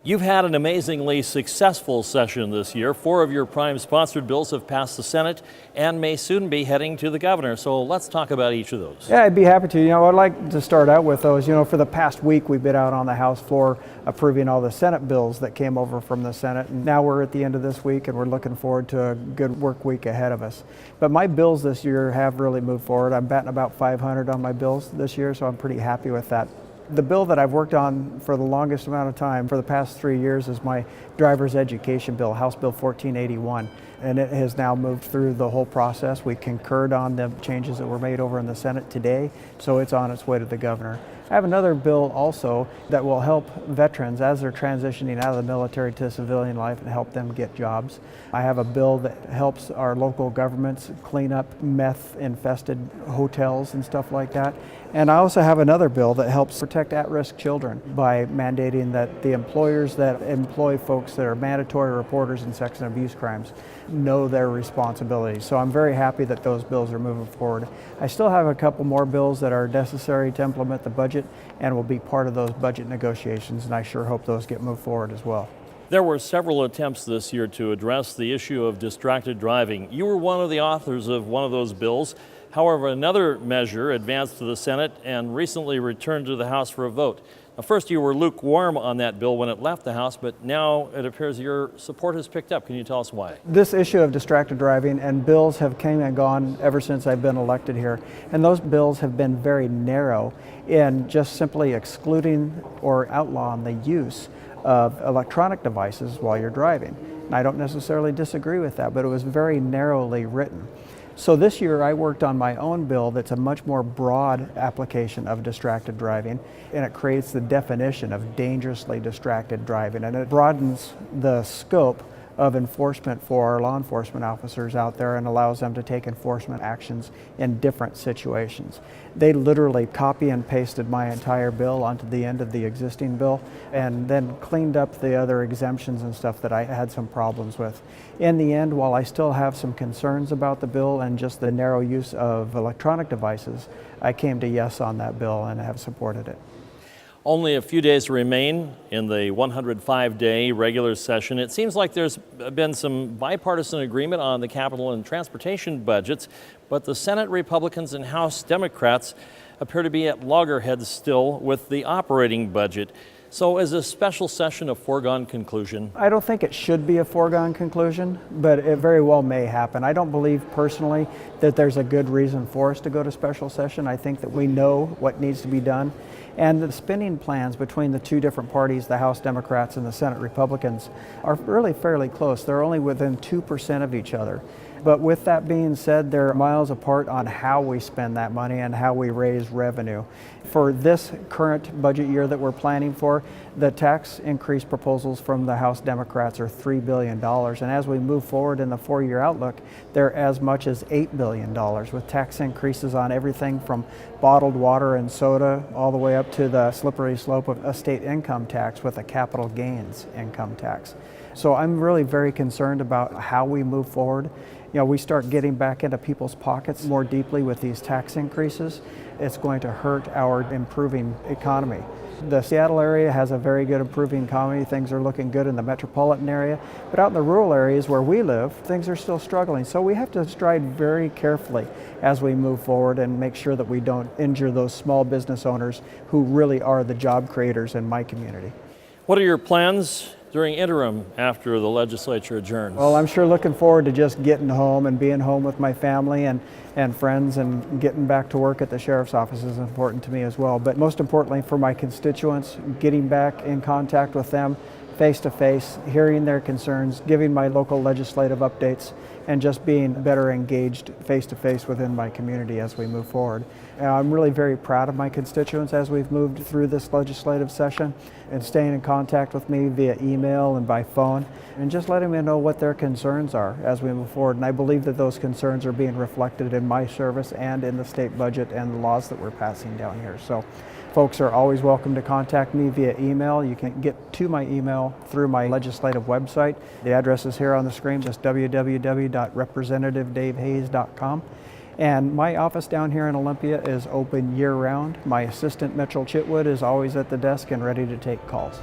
You've had an amazingly successful session this year. 4 of your Prime-sponsored bills have passed the Senate and may soon be heading to the governor. So let's talk about each of those. Yeah, I'd be happy to. I'd like to start out with those. For the past week, we've been out on the House floor approving all the Senate bills that came over from the Senate. And now we're at the end of this week, and we're looking forward to a good work week ahead of us. But my bills this year have really moved forward. I'm batting about 500 on my bills this year, so I'm pretty happy with that. The bill that I've worked on for the longest amount of time, for the past 3 years, is my driver's education bill, House Bill 1481. And it has now moved through the whole process. We concurred on the changes that were made over in the Senate today, so it's on its way to the governor. I have another bill also that will help veterans as they're transitioning out of the military to civilian life and help them get jobs. I have a bill that helps our local governments clean up meth-infested hotels and stuff like that. And I also have another bill that helps protect at-risk children by mandating that the employers that employ folks that are mandatory reporters in sex and abuse crimes know their responsibilities. So I'm very happy that those bills are moving forward. I still have a couple more bills that are necessary to implement the budget and will be part of those budget negotiations, and I sure hope those get moved forward as well. There were several attempts this year to address the issue of distracted driving. You were one of the authors of one of those bills. However, another measure advanced to the Senate and recently returned to the House for a vote. Now, first, you were lukewarm on that bill when it left the House, but now it appears your support has picked up. Can you tell us why? This issue of distracted driving and bills have came and gone ever since I've been elected here. And those bills have been very narrow in just simply excluding or outlawing the use of electronic devices while you're driving. And I don't necessarily disagree with that, but it was very narrowly written. So this year I worked on my own bill that's a much more broad application of distracted driving, and it creates the definition of dangerously distracted driving, and it broadens the scope of enforcement for our law enforcement officers out there and allows them to take enforcement actions in different situations. They literally copy and pasted my entire bill onto the end of the existing bill and then cleaned up the other exemptions and stuff that I had some problems with. In the end, while I still have some concerns about the bill and just the narrow use of electronic devices, I came to yes on that bill and have supported it. Only a few days remain in the 105-day regular session. It seems like there's been some bipartisan agreement on the capital and transportation budgets, but the Senate Republicans and House Democrats appear to be at loggerheads still with the operating budget. So is a special session a foregone conclusion? I don't think it should be a foregone conclusion, but it very well may happen. I don't believe personally that there's a good reason for us to go to special session. I think that we know what needs to be done. And the spending plans between the two different parties, the House Democrats and the Senate Republicans, are really fairly close. They're only within 2% of each other. But with that being said, they're miles apart on how we spend that money and how we raise revenue. For this current budget year that we're planning for, the tax increase proposals from the House Democrats are $3 billion. And as we move forward in the 4-year outlook, they're as much as $8 billion, with tax increases on everything from bottled water and soda all the way up to the slippery slope of a state income tax with a capital gains income tax. So I'm really very concerned about how we move forward. We start getting back into people's pockets more deeply with these tax increases. It's going to hurt our improving economy. The Seattle area has a very good improving economy. Things are looking good in the metropolitan area, but out in the rural areas where we live, things are still struggling. So we have to stride very carefully as we move forward and make sure that we don't injure those small business owners who really are the job creators in my community. What are your plans during interim after the legislature adjourns? Well, I'm sure looking forward to just getting home and being home with my family and friends, and getting back to work at the sheriff's office is important to me as well. But most importantly for my constituents, getting back in contact with them face to face, hearing their concerns, giving my local legislative updates, and just being better engaged face to face within my community as we move forward. I'm really very proud of my constituents as we've moved through this legislative session, and staying in contact with me via email and by phone, and just letting me know what their concerns are as we move forward. And I believe that those concerns are being reflected in my service and in the state budget and the laws that we're passing down here. So folks are always welcome to contact me via email. You can get to my email through my legislative website. The address is here on the screen, just www.representativedavehayes.com. And my office down here in Olympia is open year-round. My assistant, Mitchell Chitwood, is always at the desk and ready to take calls.